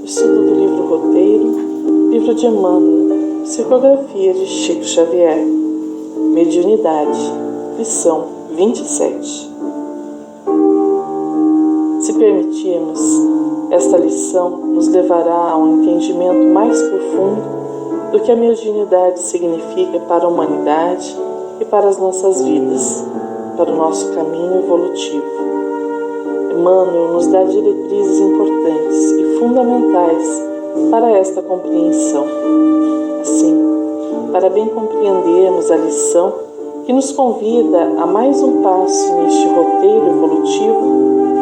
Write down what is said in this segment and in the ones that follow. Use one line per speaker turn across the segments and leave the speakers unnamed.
Estudo do livro Roteiro, livro de Emmanuel, psicografia de Chico Xavier, mediunidade, lição 27. Se permitirmos, esta lição nos levará a um entendimento mais profundo do que a mediunidade significa para a humanidade e para as nossas vidas, para o nosso caminho evolutivo. Emmanuel nos dá diretrizes importantes e fundamentais para esta compreensão. Assim, para bem compreendermos a lição que nos convida a mais um passo neste roteiro evolutivo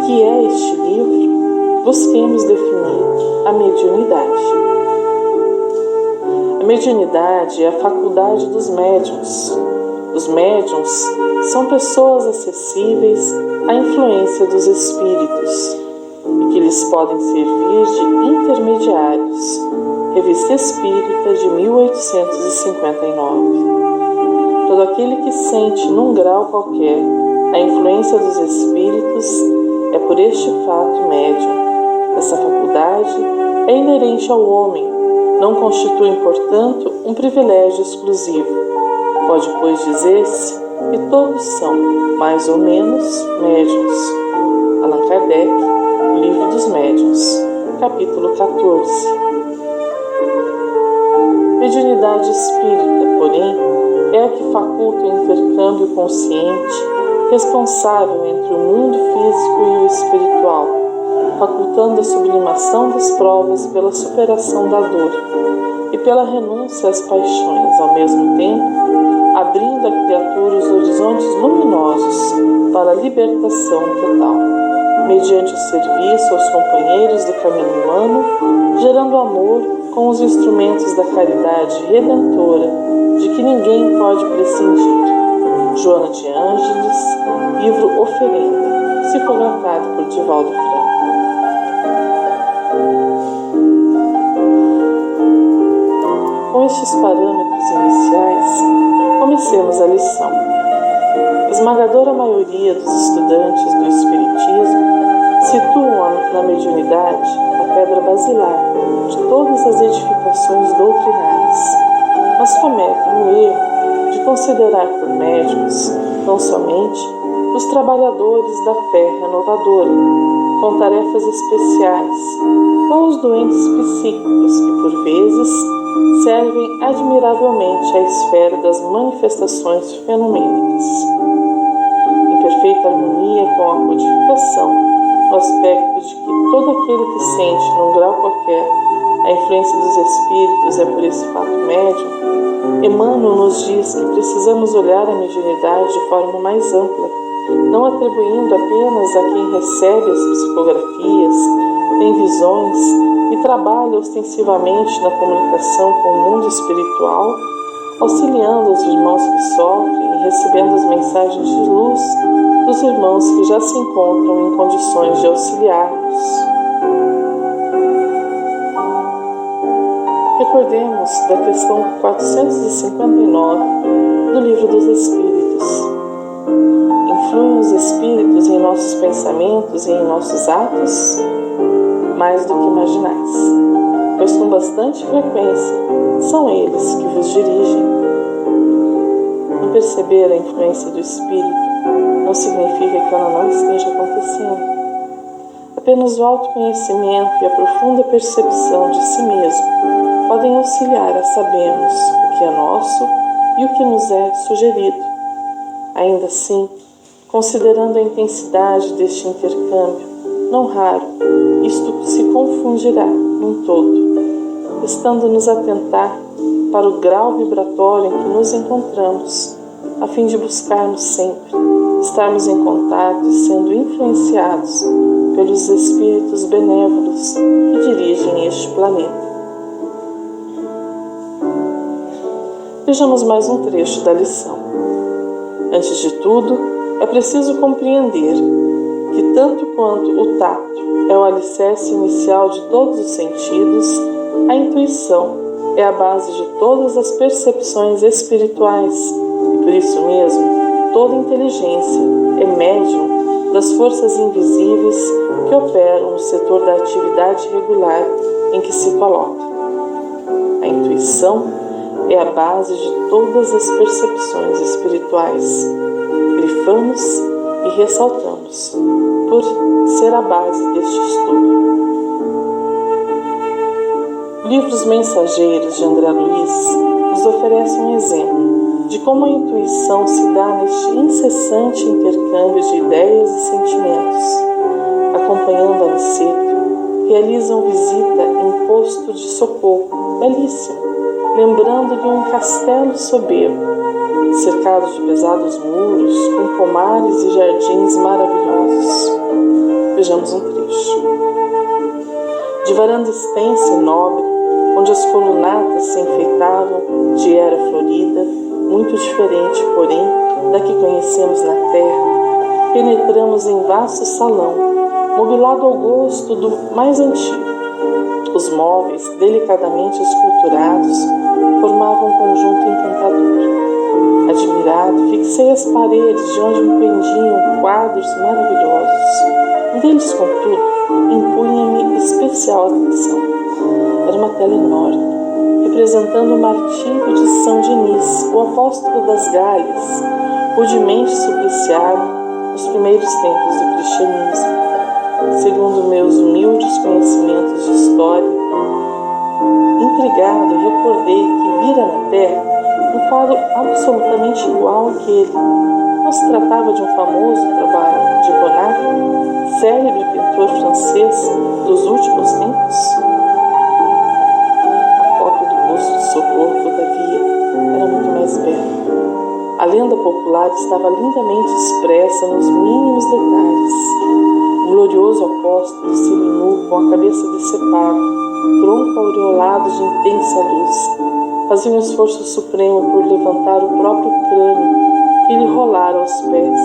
que é este livro, busquemos definir a mediunidade. A mediunidade é a faculdade dos médiuns. Os médiuns são pessoas acessíveis à influência dos espíritos e que lhes podem servir de intermediários. Revista Espírita de 1859. Todo aquele que sente num grau qualquer a influência dos espíritos é por este fato médium. Essa faculdade é inerente ao homem, não constitui, portanto, um privilégio exclusivo. Pode, pois, dizer-se que todos são, mais ou menos, médiuns. Allan Kardec, Livro dos Médiuns, capítulo 14. Mediunidade espírita, porém, é a que faculta o intercâmbio consciente, responsável entre o mundo físico e o espiritual, facultando a sublimação das provas pela superação da dor e pela renúncia às paixões, ao mesmo tempo, abrindo à criatura os horizontes luminosos para a libertação total, mediante o serviço aos companheiros do caminho humano, gerando amor com os instrumentos da caridade redentora, de que ninguém pode prescindir. Joana de Ângeles, livro Oferenda, psicografado por Divaldo Franco. Com estes parâmetros iniciais, comecemos a lição. A esmagadora maioria dos estudantes do Espiritismo situam na mediunidade a pedra basilar de todas as edificações doutrinárias, mas cometem o erro de considerar por médiuns não somente os trabalhadores da fé renovadora, com tarefas especiais, ou os doentes psíquicos que, por vezes, servem admiravelmente à esfera das manifestações fenomênicas. Em perfeita harmonia com a codificação, no aspecto de que todo aquele que sente, num grau qualquer, a influência dos espíritos é por esse fato médium, Emmanuel nos diz que precisamos olhar a mediunidade de forma mais ampla, não atribuindo apenas a quem recebe as psicografias, tem visões e trabalha ostensivamente na comunicação com o mundo espiritual, auxiliando os irmãos que sofrem e recebendo as mensagens de luz dos irmãos que já se encontram em condições de auxiliar-nos. Recordemos da questão 459 do Livro dos Espíritos. Influem os espíritos em nossos pensamentos e em nossos atos? Mais do que imaginais, pois com bastante frequência são eles que vos dirigem. Não perceber a influência do espírito não significa que ela não esteja acontecendo. Apenas o autoconhecimento e a profunda percepção de si mesmo podem auxiliar a sabermos o que é nosso e o que nos é sugerido. Ainda assim, considerando a intensidade deste intercâmbio, não raro, isto se confundirá num todo, estando-nos a atentar para o grau vibratório em que nos encontramos, a fim de buscarmos sempre, estarmos em contato e sendo influenciados pelos espíritos benévolos que dirigem este planeta. Vejamos mais um trecho da lição. Antes de tudo, é preciso compreender que tanto quanto o tato é o alicerce inicial de todos os sentidos, a intuição é a base de todas as percepções espirituais e, por isso mesmo, toda inteligência é médium das forças invisíveis que operam no setor da atividade regular em que se coloca. A intuição é a base de todas as percepções espirituais. Grifamos e ressaltamos, por ser a base deste estudo. Livros Mensageiros de André Luiz nos oferece um exemplo de como a intuição se dá neste incessante intercâmbio de ideias e sentimentos. Acompanhando Aniceto, realizam visita em posto de socorro belíssimo, lembrando de um castelo soberbo, cercado de pesados muros, com pomares e jardins maravilhosos. Vejamos um trecho. De varanda extensa e nobre, onde as colunatas se enfeitavam de era florida, muito diferente, porém, da que conhecemos na terra, penetramos em vasto salão, mobilado ao gosto do mais antigo. Os móveis, delicadamente esculturados, formavam um conjunto encantador. Admirado, fixei as paredes de onde me pendiam quadros maravilhosos. Um deles, contudo, impunha-me especial atenção. Era uma tela enorme, representando o martírio de São Denis, o apóstolo das Galhas, rudemente supliciado nos primeiros tempos do cristianismo. Segundo meus humildes conhecimentos de história, intrigado, recordei que vira na terra um quadro absolutamente igual àquele. Não se tratava de um famoso trabalho de Bonnat, célebre pintor francês dos últimos tempos? A cópia do posto de socorro, todavia, era muito mais bela. A lenda popular estava lindamente expressa nos mínimos detalhes. O glorioso apóstolo seminu com a cabeça decepado, tronco aureolado de intensa luz, fazia um esforço supremo por levantar o próprio crânio que lhe rolara aos pés,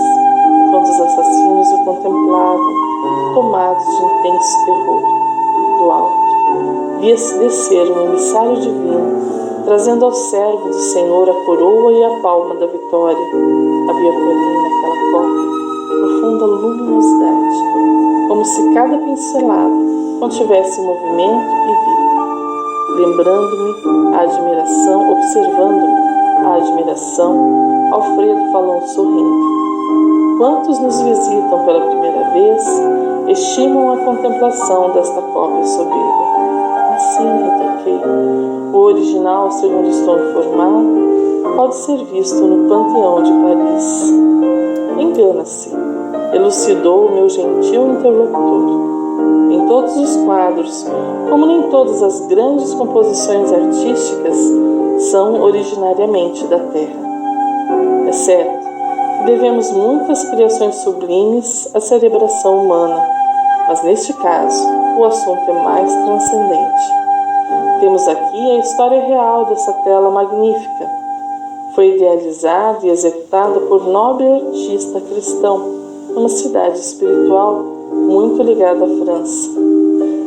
enquanto os assassinos o contemplavam, tomados de intenso terror. Do alto, via-se descer um emissário divino, trazendo ao servo do Senhor a coroa e a palma da vitória. Havia, porém, naquela cópia profunda luminosidade, como se cada pincelada contivesse movimento e vida. Lembrando-me a admiração, observando-me a admiração, Alfredo falou sorrindo. Quantos nos visitam pela primeira vez estimam a contemplação desta cópia soberba? Assim, retorquei, o original, segundo estou informado, pode ser visto no Panteão de Paris. Engana-se, elucidou o meu gentil interlocutor. Em todos os quadros, como nem todas as grandes composições artísticas, são originariamente da terra. É certo que devemos muitas criações sublimes à cerebração humana, mas neste caso o assunto é mais transcendente. Temos aqui a história real dessa tela magnífica. Foi idealizada e executada por nobre artista cristão, numa cidade espiritual muito ligada à França.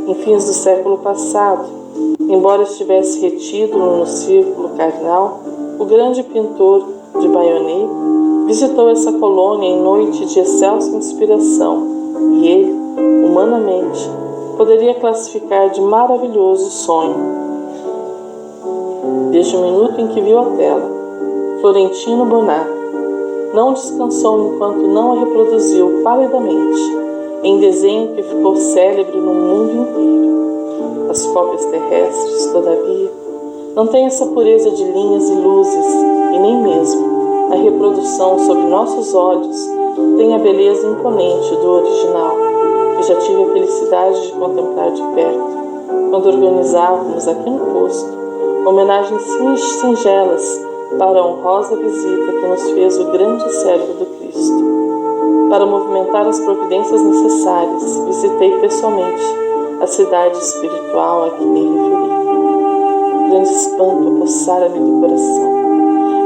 Em fins do século passado, embora estivesse retido no círculo carnal, o grande pintor de Bayonnet visitou essa colônia em noite de excelsa inspiração, e ele, humanamente, poderia classificar de maravilhoso sonho. Desde o minuto em que viu a tela, Florentino Bonnat não descansou enquanto não a reproduziu palidamente, em desenho que ficou célebre no mundo inteiro. As cópias terrestres, todavia, não têm essa pureza de linhas e luzes, e nem mesmo a reprodução sob nossos olhos tem a beleza imponente do original, que já tive a felicidade de contemplar de perto, quando organizávamos aqui no posto homenagens singelas para a honrosa visita que nos fez o grande servo do Cristo. Para movimentar as providências necessárias, visitei pessoalmente a cidade espiritual a que me referi. Grande espanto apossara-me do coração.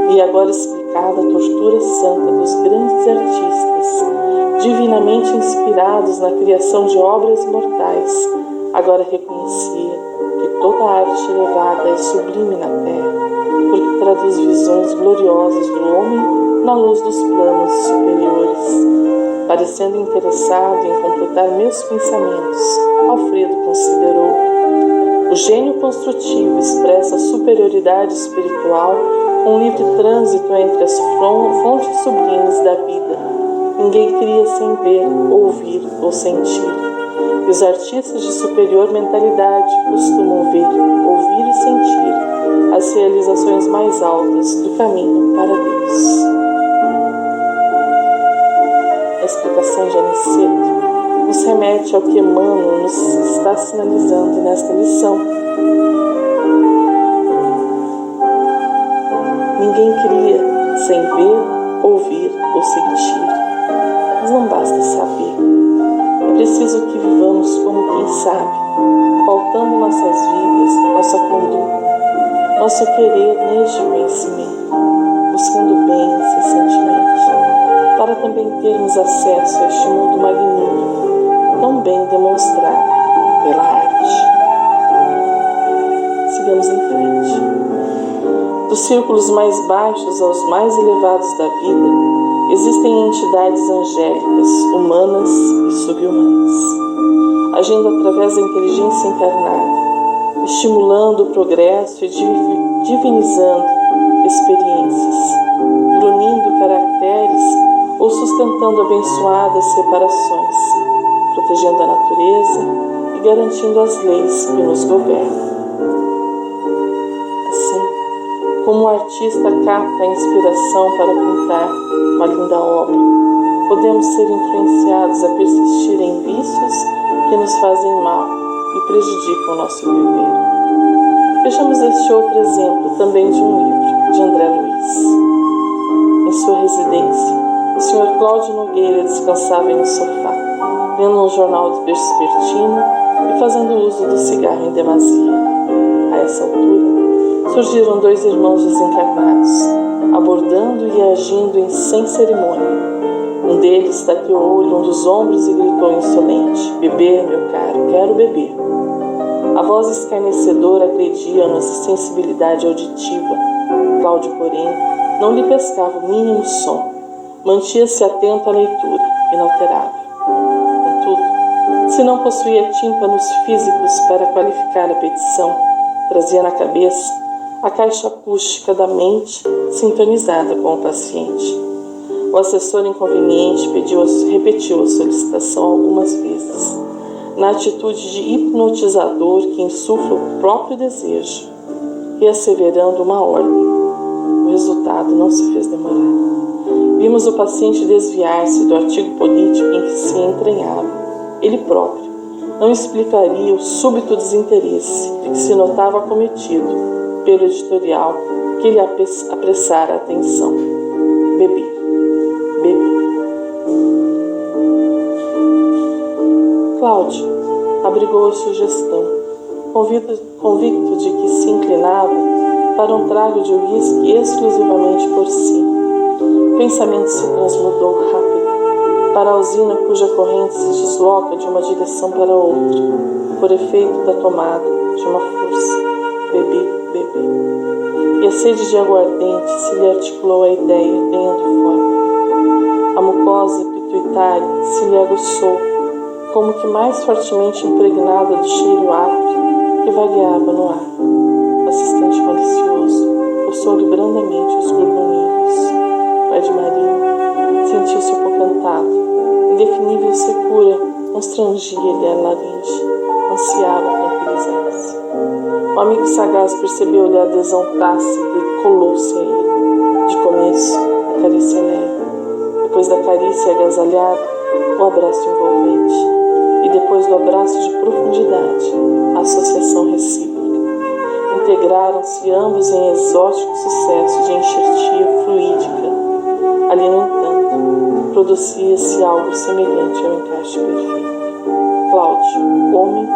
Vi agora explicada a tortura santa dos grandes artistas, divinamente inspirados na criação de obras imortais. Agora reconhecia que toda arte elevada é sublime na terra, porque traduz visões gloriosas do homem na luz dos planos superiores. Parecendo interessado em completar meus pensamentos, Alfredo considerou: o gênio construtivo expressa a superioridade espiritual com livre trânsito entre as fontes sublimes da vida. Ninguém cria sem ver, ouvir ou sentir. E os artistas de superior mentalidade costumam ver, ouvir e sentir as realizações mais altas do caminho para Deus. A explicação de Aniceto nos remete ao que Emmanuel nos está sinalizando nesta lição. Ninguém cria sem ver, ouvir ou sentir. Mas não basta saber. É preciso que vivamos como quem sabe, pautando nossas vidas, nossa conduta, nosso querer neste conhecimento, buscando bem incessantemente, para também termos acesso a este mundo magnífico, tão bem demonstrado pela arte. Sigamos em frente. Dos círculos mais baixos aos mais elevados da vida, existem entidades angélicas, humanas e subhumanas, agindo através da inteligência encarnada, estimulando o progresso e divinizando experiências, grunindo caracteres ou sustentando abençoadas separações, protegendo a natureza e garantindo as leis que nos governam. Assim, como o artista capta a inspiração para pintar uma linda obra, podemos ser influenciados a persistir em vícios que nos fazem mal e prejudicam o nosso viver. Vejamos este outro exemplo, também de um livro, de André Luiz. Em sua residência, o Sr. Cláudio Nogueira descansava em um sofá, lendo um jornal vespertino e fazendo uso do cigarro em demasia. A essa altura, surgiram dois irmãos desencarnados, abordando e agindo sem cerimônia. Um deles tateou-lhe um dos ombros e gritou insolente: "Beber, meu caro, quero beber." A voz escarnecedora agredia nossa sensibilidade auditiva. Cláudio, porém, não lhe pescava o mínimo som. Mantia-se atento à leitura, inalterável. Contudo, se não possuía tímpanos físicos para qualificar a petição, trazia na cabeça a caixa acústica da mente sintonizada com o paciente. O assessor inconveniente repetiu a solicitação algumas vezes, na atitude de hipnotizador que insufla o próprio desejo, e asseverando uma ordem. O resultado não se fez demorar. Vimos o paciente desviar-se do artigo político em que se entranhava. Ele próprio não explicaria o súbito desinteresse de que se notava acometido pelo editorial que lhe apressara a atenção. Beber. Cláudio abrigou a sugestão, convicto de que se inclinava para um trago de uísque exclusivamente por si. O pensamento se transmudou rápido para a usina cuja corrente se desloca de uma direção para outra, por efeito da tomada de uma força. Beber. E a sede de aguardente se lhe articulou a ideia, ganhando forma. A mucosa pituitária se lhe aguçou, como que mais fortemente impregnada do cheiro acre que vagueava no ar. O assistente malicioso forçou-lhe brandamente os gorgonilhos. O Ed Marinho sentiu-se apocantado. Indefinível secura constrangia-lhe a laringe. Ansiava tranquilizar-se. O amigo sagaz percebeu-lhe a adesão tácita e colou-se a ele. De começo, a carícia leve. Depois da carícia agasalhada, o abraço envolvente. E depois do abraço de profundidade, a associação recíproca. Integraram-se ambos em exótico sucesso de enxertia fluídica. Ali, no entanto, produzia-se algo semelhante ao encaixe perfeito. Cláudio, homem,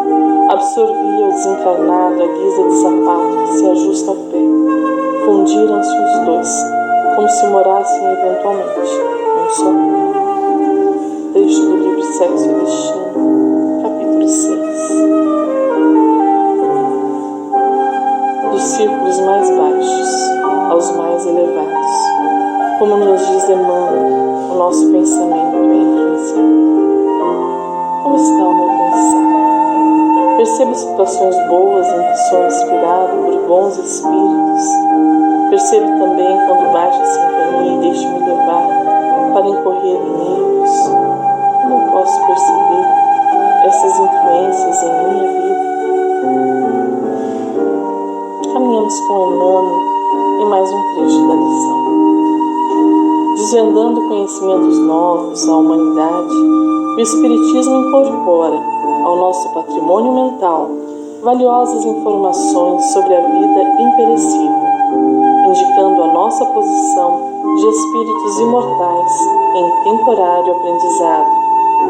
absorvia o desencarnado à guisa de sapato que se ajusta ao pé. Fundiram-se os dois, como se morassem eventualmente num só corpo. Trecho do livro Sexo e Destino, capítulo 6. Dos círculos mais baixos aos mais elevados, como nos diz Emmanuel, o nosso pensamento é influenciado. Percebo situações boas em que sou inspirado por bons espíritos. Percebo também quando baixo a sintonia e deixo-me levar para incorrer em erros. Como posso perceber essas influências em minha vida? Caminhamos com Emmanuel em mais um trecho da lição. Desvendando conhecimentos novos à humanidade, o Espiritismo incorpora ao nosso patrimônio mental valiosas informações sobre a vida imperecível, indicando a nossa posição de espíritos imortais em temporário aprendizado,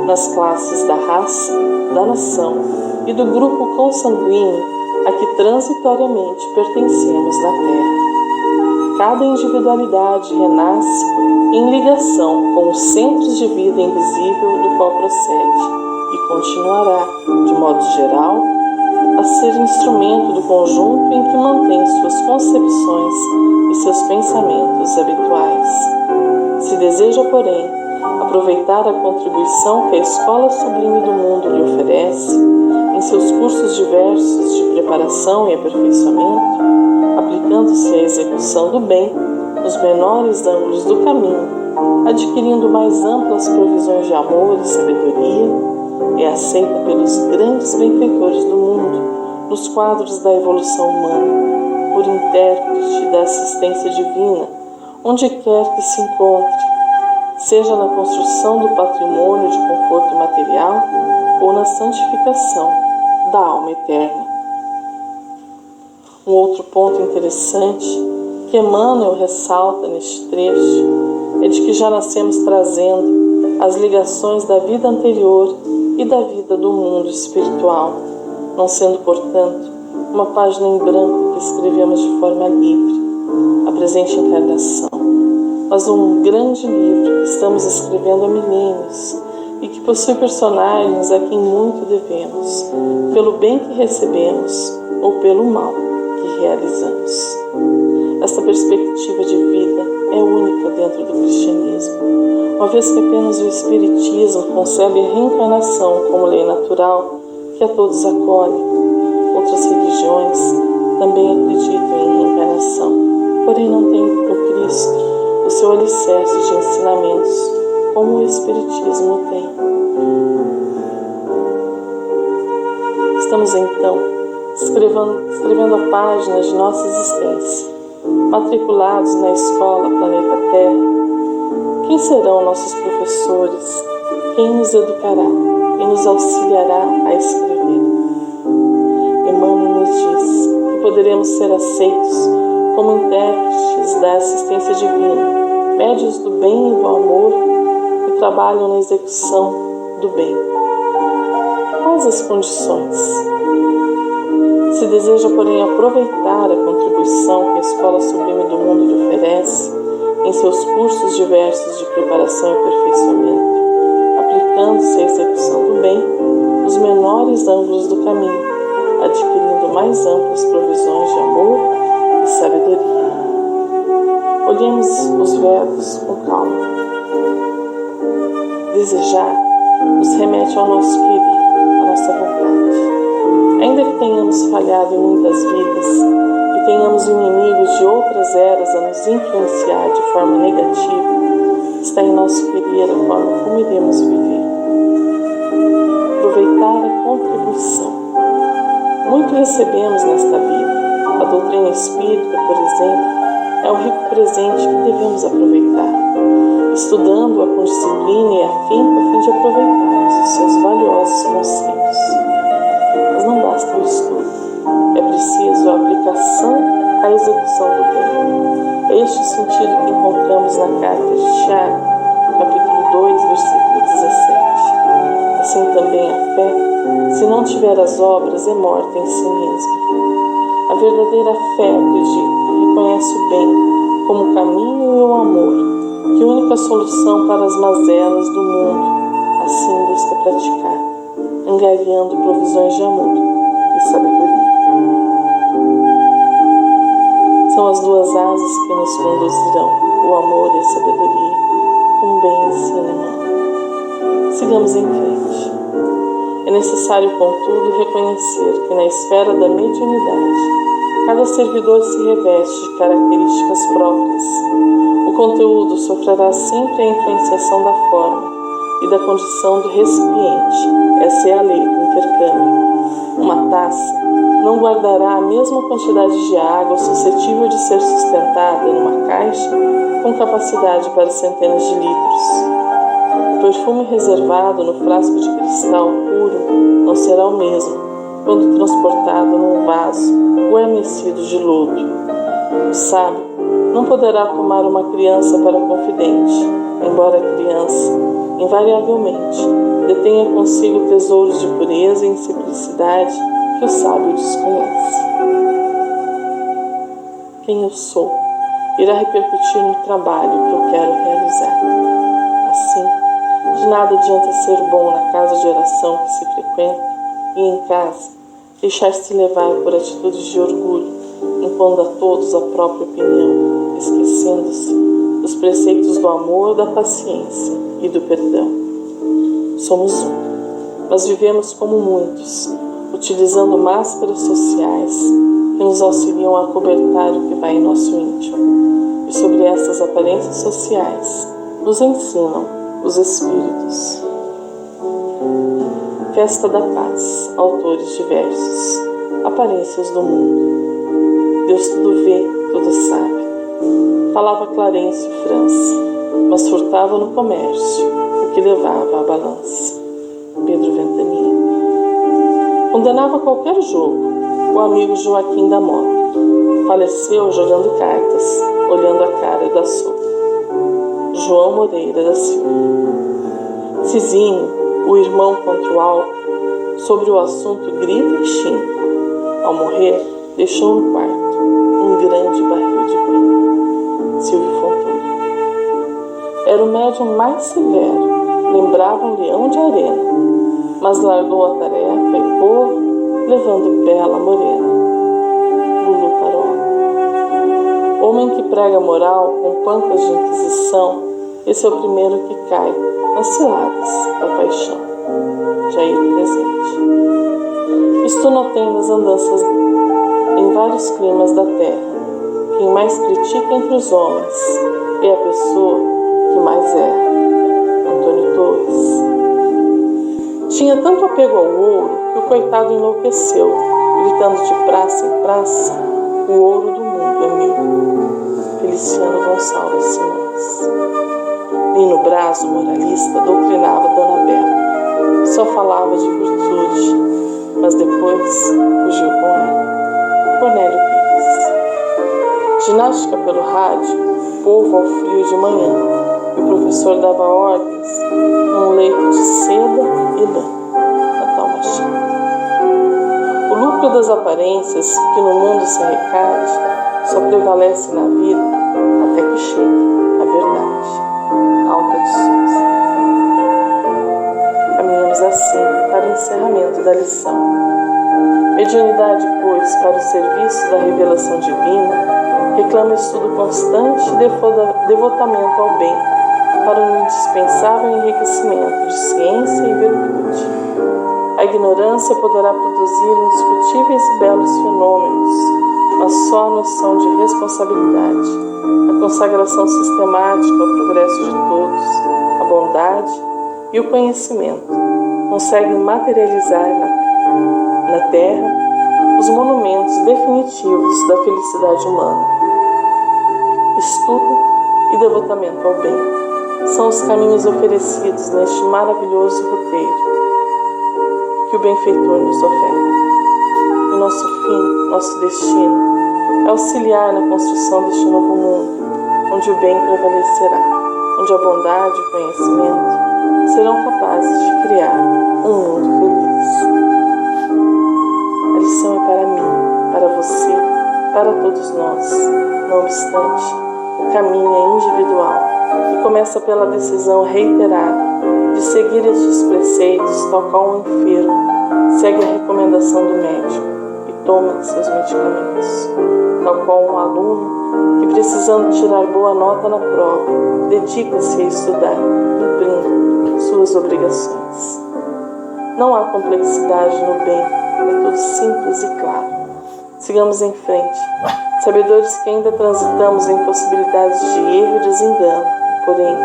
nas classes da raça, da nação e do grupo consanguíneo a que transitoriamente pertencemos na Terra. Cada individualidade renasce em ligação com os centros de vida invisível do qual procede e continuará, de modo geral, a ser instrumento do conjunto em que mantém suas concepções e seus pensamentos habituais. Se deseja, porém, aproveitar a contribuição que a Escola Sublime do Mundo lhe oferece em seus cursos diversos de preparação e aperfeiçoamento, aplicando-se à execução do bem nos menores ângulos do caminho, adquirindo mais amplas provisões de amor e sabedoria, é aceita pelos grandes benfeitores do mundo nos quadros da evolução humana, por intérprete da assistência divina, onde quer que se encontre, seja na construção do patrimônio de conforto material ou na santificação da alma eterna. Um outro ponto interessante que Emmanuel ressalta neste trecho é de que já nascemos trazendo as ligações da vida anterior e da vida do mundo espiritual, não sendo, portanto, uma página em branco que escrevemos de forma livre, a presente encarnação, mas um grande livro que estamos escrevendo há milênios e que possui personagens a quem muito devemos, pelo bem que recebemos ou pelo mal que realizamos. Esta perspectiva de vida é única dentro do cristianismo, uma vez que apenas o Espiritismo concebe a reencarnação como lei natural que a todos acolhe. Outras religiões também acreditam em reencarnação, porém não têm no Cristo o seu alicerce de ensinamentos, como o Espiritismo tem. Estamos então escrevendo a página de nossa existência, matriculados na escola Planeta Terra. Quem serão nossos professores? Quem nos educará e nos auxiliará a escrever? Emmanuel nos diz que poderemos ser aceitos como intérpretes da assistência divina, médios do bem e do amor que trabalham na execução do bem. Quais as condições? Se deseja, porém, aproveitar a contribuição que a Escola Sublime do Mundo lhe oferece em seus cursos diversos de preparação e aperfeiçoamento, aplicando-se à execução do bem nos menores ângulos do caminho, adquirindo mais amplas provisões de amor e sabedoria. Olhemos os verbos com calma. Desejar nos remete ao nosso querer, à nossa vontade. Ainda que tenhamos falhado em muitas vidas e tenhamos inimigos de outras eras a nos influenciar de forma negativa, está em nosso querer a forma como iremos viver. Aproveitar a contribuição. Muito recebemos nesta vida. A doutrina espírita, por exemplo, é um rico presente que devemos aproveitar, estudando-a com disciplina e afinco a fim de aproveitarmos os seus valiosos conselhos. Mas não basta o estudo, é preciso a aplicação à execução do bem. É este o sentido que encontramos na carta de Tiago, capítulo 2, versículo 17. Assim também a fé, se não tiver as obras, é morta em si mesma. A verdadeira fé, acredita, reconhece o bem como o caminho e o amor, que única solução para as mazelas do mundo, assim busca praticar, angariando provisões de amor e sabedoria. São as duas asas que nos conduzirão, o amor e a sabedoria, como bem ensina Emmanuel. Sigamos em frente. É necessário, contudo, reconhecer que na esfera da mediunidade, cada servidor se reveste de características próprias. O conteúdo sofrerá sempre a influenciação da forma e da condição do recipiente. Essa é a lei do intercâmbio. Uma taça não guardará a mesma quantidade de água suscetível de ser sustentada numa caixa com capacidade para centenas de litros. O perfume reservado no frasco de cristal puro não será o mesmo quando transportado num vaso guarnecido de lodo. O sábio não poderá tomar uma criança para confidente, embora a criança, invariavelmente, detenha consigo tesouros de pureza e simplicidade que o sábio desconhece. Quem eu sou irá repercutir no trabalho que eu quero realizar. Assim, de nada adianta ser bom na casa de oração que se frequenta e em casa deixar-se levar por atitudes de orgulho, impondo a todos a própria opinião, esquecendo-se dos preceitos do amor, da paciência e do perdão. Somos um, mas vivemos como muitos, utilizando máscaras sociais que nos auxiliam a acobertar o que vai em nosso íntimo. E sobre essas aparências sociais nos ensinam os Espíritos. Festa da Paz, autores diversos, aparências do mundo. Deus tudo vê, tudo sabe. Falava Clarencio França, mas furtava no comércio o que levava à balança. Pedro Ventania. Condenava qualquer jogo o amigo Joaquim da Mota. Faleceu jogando cartas, olhando a cara da sopa. João Moreira da Silva. Cizinho, o irmão contra o álcool, sobre o assunto grita e xinga. Ao morrer, deixou no quarto um grande barril de pinga. Silvio Fontoura. Era o médium mais severo, lembrava um leão de arena, mas largou a tarefa e povo, levando bela morena. Lulu Carola. Homem que prega moral com pancas de inquisição, esse é o primeiro que cai nas ciladas da paixão. Jair Presente. Isto notei nas andanças em vários climas da terra. Quem mais critica entre os homens é a pessoa que mais erra. Antônio Torres. Tinha tanto apego ao ouro que o coitado enlouqueceu, gritando de praça em praça: o ouro do mundo é meu. Feliciano Gonçalves Simões. Nino Braz, o moralista, doutrinava Dona Bela. Só falava de virtude, mas depois fugiu com ela. Cornélio Pires. Ginástica pelo rádio, povo ao frio de manhã, e o professor dava ordens num leito de seda e lã. Natal Machado. O lucro das aparências que no mundo se arrecade só prevalece na vida até que chegue a verdade. Alta de Souza. Caminhamos assim para o encerramento da lição. Mediunidade, pois, para o serviço da revelação divina, reclama estudo constante e devotamento ao bem, para um indispensável enriquecimento de ciência e virtude. A ignorância poderá produzir indiscutíveis e belos fenômenos, mas só a noção de responsabilidade, a consagração sistemática ao progresso de todos, a bondade e o conhecimento conseguem materializar na Terra os monumentos definitivos da felicidade humana. Estudo e devotamento ao bem são os caminhos oferecidos neste maravilhoso roteiro que o benfeitor nos oferece. E nosso fim, nosso destino, é auxiliar na construção deste novo mundo, onde o bem prevalecerá, onde a bondade e o conhecimento serão capazes de criar um mundo feliz. A lição é para mim, para você, para todos nós. Não obstante, o caminho é individual e começa pela decisão reiterada de seguir estes preceitos, tal qual um enfermo segue a recomendação do médico e toma seus medicamentos, tal qual um aluno que, precisando tirar boa nota na prova, dedica-se a estudar, cumprindo suas obrigações. Não há complexidade no bem, é tudo simples e claro. Sigamos em frente, sabedores que ainda transitamos em possibilidades de erro e desengano, porém,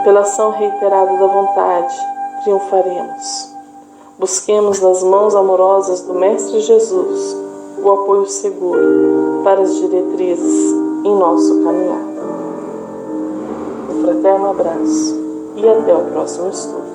pela ação reiterada da vontade, triunfaremos. Busquemos nas mãos amorosas do Mestre Jesus o apoio seguro para as diretrizes em nosso caminhar. Um fraterno abraço e até o próximo estudo.